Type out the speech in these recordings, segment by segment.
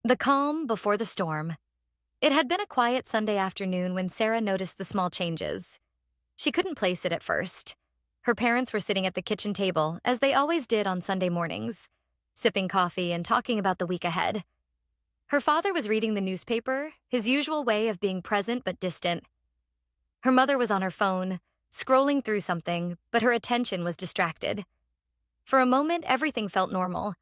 The calm before the storm. It had been a quiet Sunday afternoon when Sarah noticed the small changes. She couldn't place it at first. Her parents were sitting at the kitchen table, as they always did on Sunday mornings, sipping coffee and talking about the week ahead. Her father was reading the newspaper, his usual way of being present but distant. Her mother was on her phone, scrolling through something, but her attention was distracted. For a moment, everything felt normal,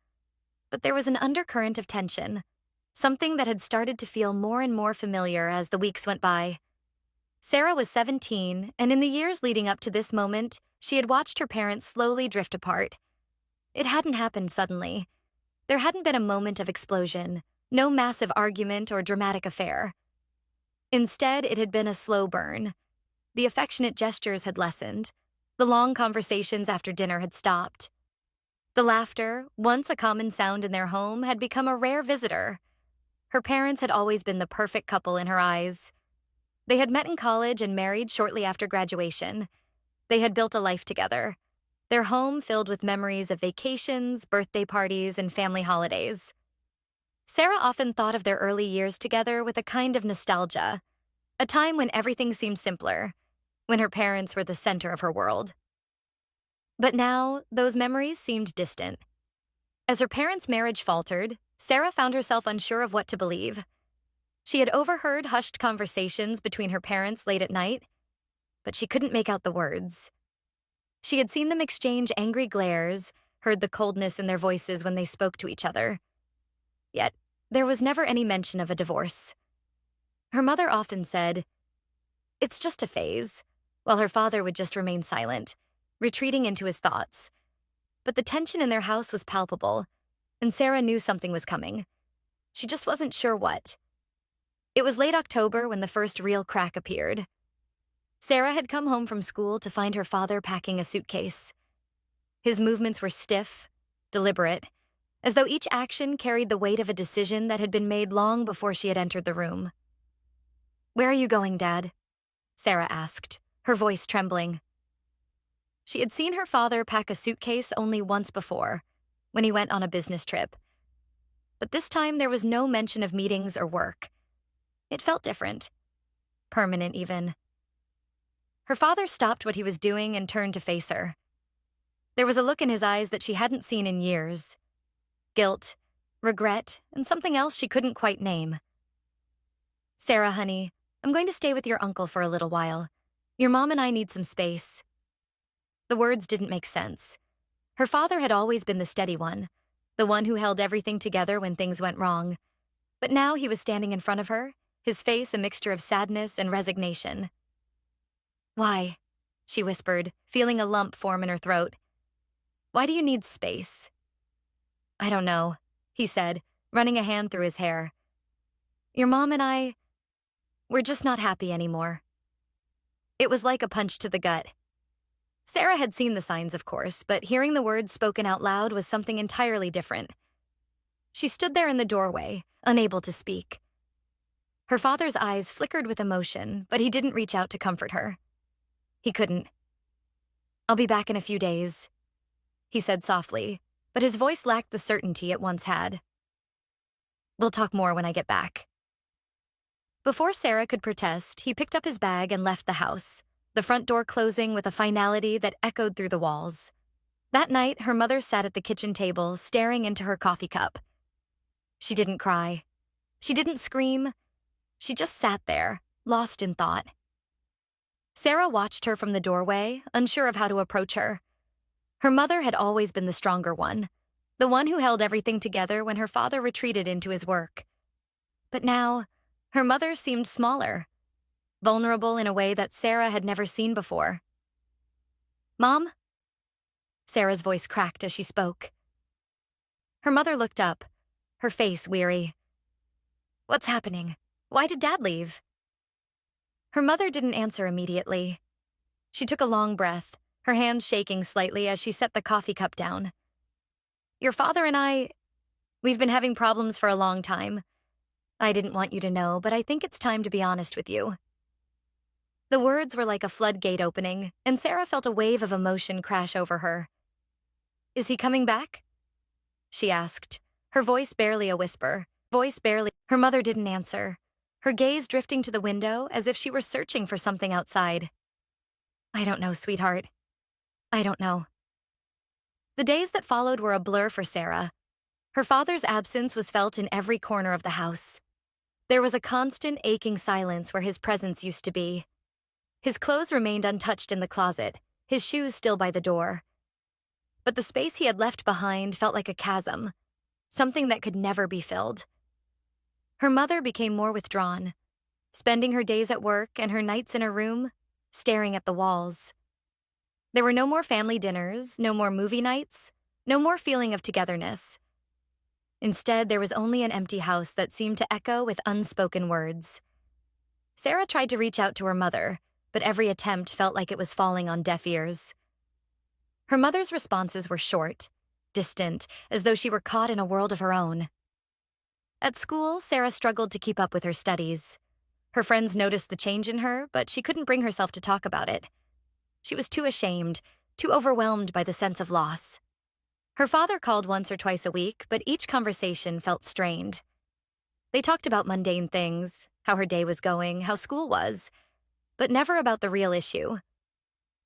but there was an undercurrent of tension, something that had started to feel more and more familiar as the weeks went by. Sarah was 17, and in the years leading up to this moment, she had watched her parents slowly drift apart. It hadn't happened suddenly. There hadn't been a moment of explosion, no massive argument or dramatic affair. Instead, it had been a slow burn. The affectionate gestures had lessened. The long conversations after dinner had stopped. The laughter, once a common sound in their home, had become a rare visitor. Her parents had always been the perfect couple in her eyes. They had met in college and married shortly after graduation. They had built a life together, their home filled with memories of vacations, birthday parties, and family holidays. Sarah often thought of their early years together with a kind of nostalgia, a time when everything seemed simpler, when her parents were the center of her world. But now, those memories seemed distant. As her parents' marriage faltered, Sarah found herself unsure of what to believe. She had overheard hushed conversations between her parents late at night, but she couldn't make out the words. She had seen them exchange angry glares, heard the coldness in their voices when they spoke to each other. Yet, there was never any mention of a divorce. Her mother often said, "It's just a phase," while her father would just remain silent, retreating into his thoughts. But the tension in their house was palpable, and Sarah knew something was coming. She just wasn't sure what. It was late October when the first real crack appeared. Sarah had come home from school to find her father packing a suitcase. His movements were stiff, deliberate, as though each action carried the weight of a decision that had been made long before she had entered the room. "Where are you going, Dad?" Sarah asked, her voice trembling. She had seen her father pack a suitcase only once before, when he went on a business trip. But this time there was no mention of meetings or work. It felt different, permanent even. Her father stopped what he was doing and turned to face her. There was a look in his eyes that she hadn't seen in years. Guilt, regret, and something else she couldn't quite name. "Sarah, honey, I'm going to stay with your uncle for a little while. Your mom and I need some space." The words didn't make sense. Her father had always been the steady one, the one who held everything together when things went wrong. But now he was standing in front of her, his face a mixture of sadness and resignation. "Why?" she whispered, feeling a lump form in her throat. "Why do you need space?" "I don't know," he said, running a hand through his hair. "Your mom and we're just not happy anymore." It was like a punch to the gut. Sarah had seen the signs, of course, but hearing the words spoken out loud was something entirely different. She stood there in the doorway, unable to speak. Her father's eyes flickered with emotion, but he didn't reach out to comfort her. He couldn't. "I'll be back in a few days," he said softly, but his voice lacked the certainty it once had. "We'll talk more when I get back." Before Sarah could protest, he picked up his bag and left the house, the front door closing with a finality that echoed through the walls. That night, her mother sat at the kitchen table, staring into her coffee cup. She didn't cry. She didn't scream. She just sat there, lost in thought. Sarah watched her from the doorway, unsure of how to approach her. Her mother had always been the stronger one, the one who held everything together when her father retreated into his work. But now, her mother seemed smaller, vulnerable in a way that Sarah had never seen before. "Mom?" Sarah's voice cracked as she spoke. Her mother looked up, her face weary. "What's happening? Why did Dad leave?" Her mother didn't answer immediately. She took a long breath, her hands shaking slightly as she set the coffee cup down. "Your father and we've been having problems for a long time. I didn't want you to know, but I think it's time to be honest with you." The words were like a floodgate opening, and Sarah felt a wave of emotion crash over her. "Is he coming back?" she asked, her voice barely a whisper, Voice barely. Her mother didn't answer, her gaze drifting to the window as if she were searching for something outside. I don't know, sweetheart. I don't know. The days that followed were a blur for Sarah. Her father's absence was felt in every corner of the house. There was a constant aching silence where his presence used to be. His clothes remained untouched in the closet, his shoes still by the door. But the space he had left behind felt like a chasm, something that could never be filled. Her mother became more withdrawn, spending her days at work and her nights in her room, staring at the walls. There were no more family dinners, no more movie nights, no more feeling of togetherness. Instead, there was only an empty house that seemed to echo with unspoken words. Sarah tried to reach out to her mother, but every attempt felt like it was falling on deaf ears. Her mother's responses were short, distant, as though she were caught in a world of her own. At school, Sarah struggled to keep up with her studies. Her friends noticed the change in her, but she couldn't bring herself to talk about it. She was too ashamed, too overwhelmed by the sense of loss. Her father called once or twice a week, but each conversation felt strained. They talked about mundane things, how her day was going, how school was, but never about the real issue.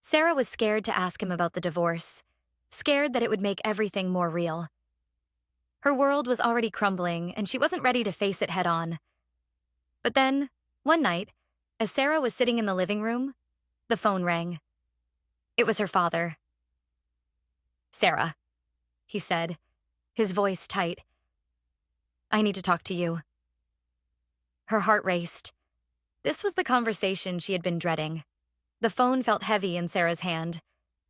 Sarah was scared to ask him about the divorce, scared that it would make everything more real. Her world was already crumbling, and she wasn't ready to face it head on. But then, one night, as Sarah was sitting in the living room, the phone rang. It was her father. "Sarah," he said, his voice tight. "I need to talk to you." Her heart raced. This was the conversation she had been dreading. The phone felt heavy in Sarah's hand,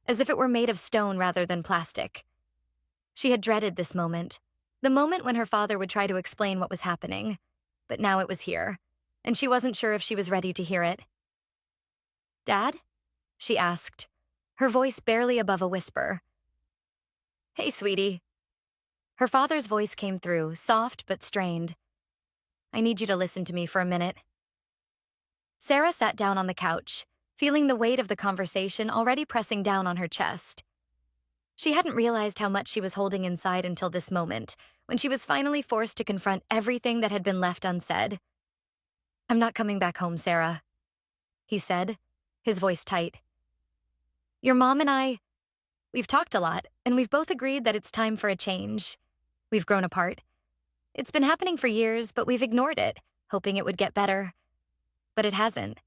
as if it were made of stone rather than plastic. She had dreaded this moment, the moment when her father would try to explain what was happening. But now it was here, and she wasn't sure if she was ready to hear it. "Dad?" she asked, her voice barely above a whisper. "Hey, sweetie." Her father's voice came through, soft but strained. "I need you to listen to me for a minute." Sarah sat down on the couch, feeling the weight of the conversation already pressing down on her chest. She hadn't realized how much she was holding inside until this moment, when she was finally forced to confront everything that had been left unsaid. "I'm not coming back home, Sarah," he said, his voice tight. "Your mom and we've talked a lot, and we've both agreed that it's time for a change. We've grown apart. It's been happening for years, but we've ignored it, hoping it would get better. But it hasn't."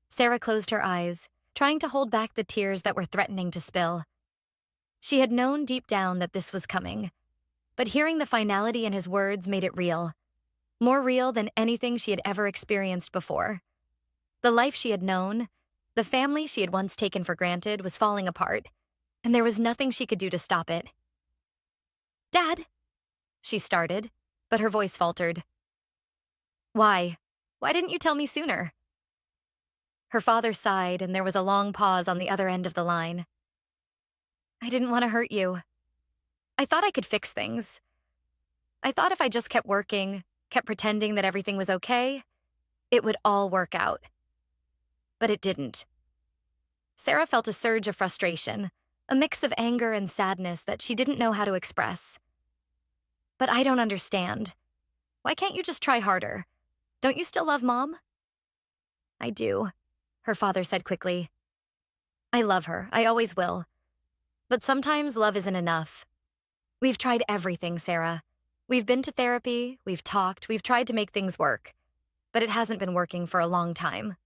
Sarah closed her eyes, trying to hold back the tears that were threatening to spill. She had known deep down that this was coming, but hearing the finality in his words made it real. More real than anything she had ever experienced before. The life she had known, the family she had once taken for granted, was falling apart, and there was nothing she could do to stop it. "Dad," she started, but her voice faltered. "Why? Why didn't you tell me sooner?" Her father sighed, and there was a long pause on the other end of the line. "I didn't want to hurt you. I thought I could fix things. I thought if I just kept working, kept pretending that everything was okay, it would all work out. But it didn't." Sarah felt a surge of frustration, a mix of anger and sadness that she didn't know how to express. "But I don't understand. Why can't you just try harder? Don't you still love Mom?" "I do," her father said quickly. "I love her. I always will. But sometimes love isn't enough. We've tried everything, Sarah. We've been to therapy, we've talked, we've tried to make things work. But it hasn't been working for a long time."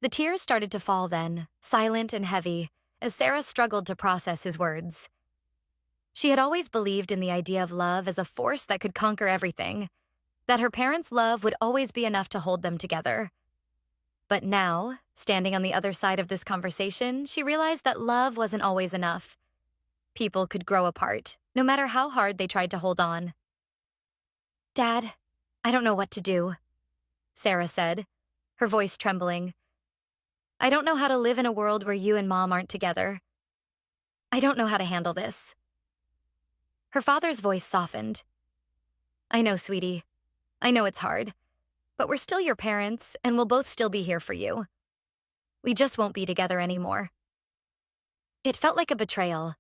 The tears started to fall then, silent and heavy, as Sarah struggled to process his words. She had always believed in the idea of love as a force that could conquer everything, that her parents' love would always be enough to hold them together. But now, standing on the other side of this conversation, she realized that love wasn't always enough. People could grow apart, no matter how hard they tried to hold on. "Dad, I don't know what to do," Sarah said, her voice trembling. "I don't know how to live in a world where you and Mom aren't together. I don't know how to handle this." Her father's voice softened. "I know, sweetie. I know it's hard. But we're still your parents, and we'll both still be here for you. We just won't be together anymore." It felt like a betrayal.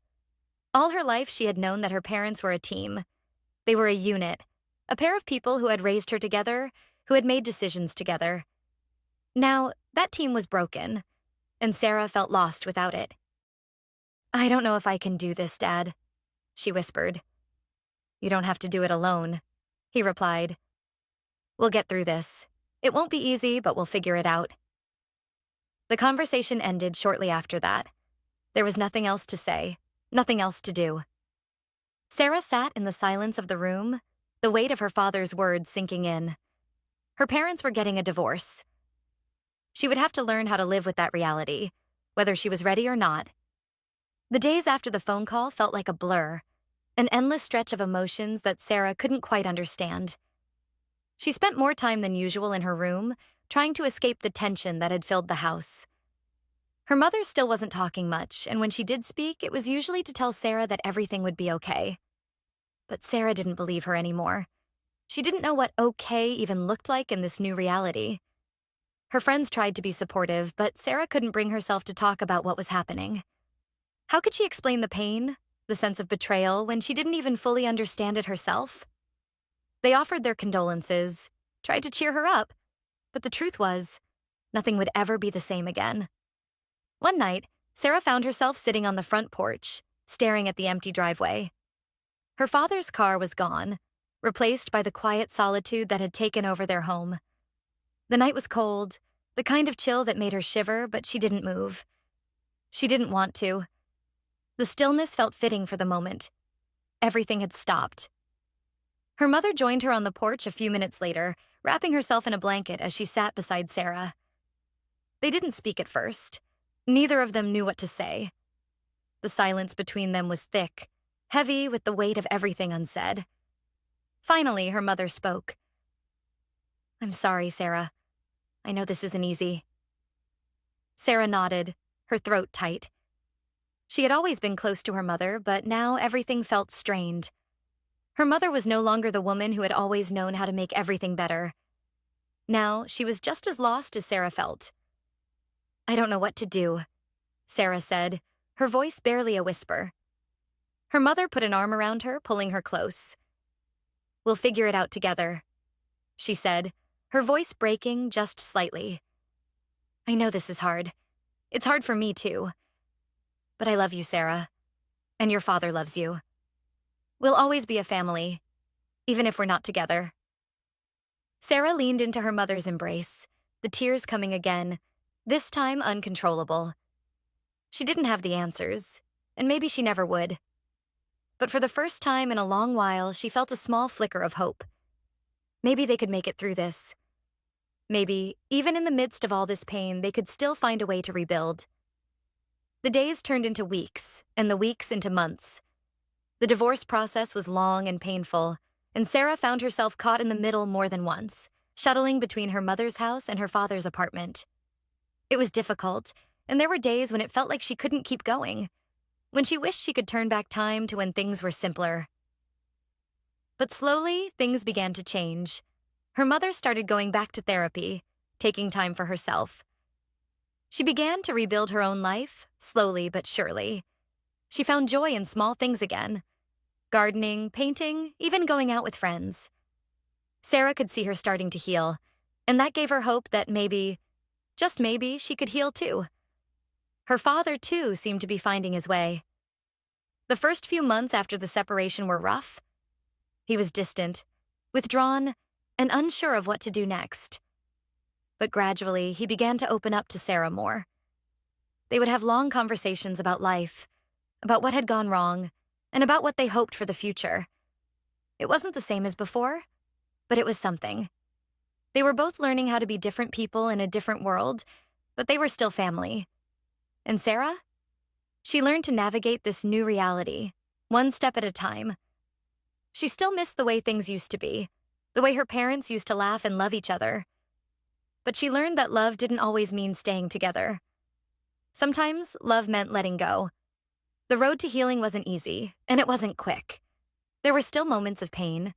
All her life she had known that her parents were a team. They were a unit, a pair of people who had raised her together, who had made decisions together. Now, that team was broken, and Sarah felt lost without it. "I don't know if I can do this, Dad," she whispered. "You don't have to do it alone," he replied. "We'll get through this. It won't be easy, but we'll figure it out." The conversation ended shortly after that. There was nothing else to say, nothing else to do. Sarah sat in the silence of the room, the weight of her father's words sinking in. Her parents were getting a divorce. She would have to learn how to live with that reality, whether she was ready or not. The days after the phone call felt like a blur, an endless stretch of emotions that Sarah couldn't quite understand. She spent more time than usual in her room, trying to escape the tension that had filled the house. Her mother still wasn't talking much, and when she did speak, it was usually to tell Sarah that everything would be okay. But Sarah didn't believe her anymore. She didn't know what okay even looked like in this new reality. Her friends tried to be supportive, but Sarah couldn't bring herself to talk about what was happening. How could she explain the pain, the sense of betrayal, when she didn't even fully understand it herself? They offered their condolences, tried to cheer her up, but the truth was, nothing would ever be the same again. One night, Sarah found herself sitting on the front porch, staring at the empty driveway. Her father's car was gone, replaced by the quiet solitude that had taken over their home. The night was cold, the kind of chill that made her shiver, but she didn't move. She didn't want to. The stillness felt fitting for the moment. Everything had stopped. Her mother joined her on the porch a few minutes later, wrapping herself in a blanket as she sat beside Sarah. They didn't speak at first. Neither of them knew what to say. The silence between them was thick, heavy with the weight of everything unsaid. Finally, her mother spoke. "I'm sorry, Sarah. I know this isn't easy." Sarah nodded, her throat tight. She had always been close to her mother, but now everything felt strained. Her mother was no longer the woman who had always known how to make everything better. Now, she was just as lost as Sarah felt. "I don't know what to do," Sarah said, her voice barely a whisper. Her mother put an arm around her, pulling her close. "We'll figure it out together," she said, her voice breaking just slightly. "I know this is hard. It's hard for me, too. But I love you, Sarah. And your father loves you. We'll always be a family, even if we're not together." Sarah leaned into her mother's embrace, the tears coming again, this time uncontrollable. She didn't have the answers, and maybe she never would. But for the first time in a long while, she felt a small flicker of hope. Maybe they could make it through this. Maybe, even in the midst of all this pain, they could still find a way to rebuild. The days turned into weeks, and the weeks into months. The divorce process was long and painful, and Sarah found herself caught in the middle more than once, shuttling between her mother's house and her father's apartment. It was difficult, and there were days when it felt like she couldn't keep going, when she wished she could turn back time to when things were simpler. But slowly, things began to change. Her mother started going back to therapy, taking time for herself. She began to rebuild her own life, slowly but surely. She found joy in small things again. Gardening, painting, even going out with friends. Sarah could see her starting to heal, and that gave her hope that maybe, just maybe, she could heal too. Her father, too, seemed to be finding his way. The first few months after the separation were rough. He was distant, withdrawn, and unsure of what to do next. But gradually, he began to open up to Sarah more. They would have long conversations about life, about what had gone wrong, and about what they hoped for the future. It wasn't the same as before, but it was something. They were both learning how to be different people in a different world, but they were still family. And Sarah? She learned to navigate this new reality, one step at a time. She still missed the way things used to be, the way her parents used to laugh and love each other. But she learned that love didn't always mean staying together. Sometimes love meant letting go. The road to healing wasn't easy, and it wasn't quick. There were still moments of pain,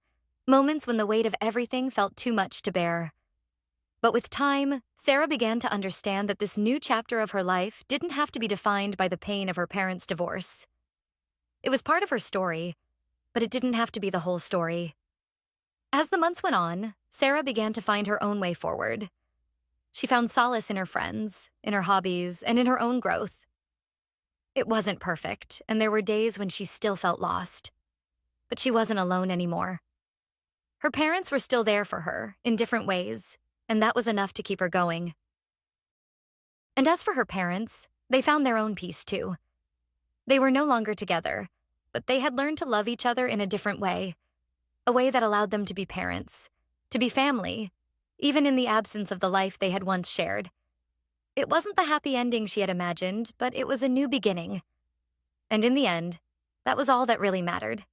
moments when the weight of everything felt too much to bear. But with time, Sarah began to understand that this new chapter of her life didn't have to be defined by the pain of her parents' divorce. It was part of her story, but it didn't have to be the whole story. As the months went on, Sarah began to find her own way forward. She found solace in her friends, in her hobbies, and in her own growth. It wasn't perfect, and there were days when she still felt lost. But she wasn't alone anymore. Her parents were still there for her, in different ways, and that was enough to keep her going. And as for her parents, they found their own peace too. They were no longer together, but they had learned to love each other in a different way, a way that allowed them to be parents, to be family, even in the absence of the life they had once shared. It wasn't the happy ending she had imagined, but it was a new beginning. And in the end, that was all that really mattered.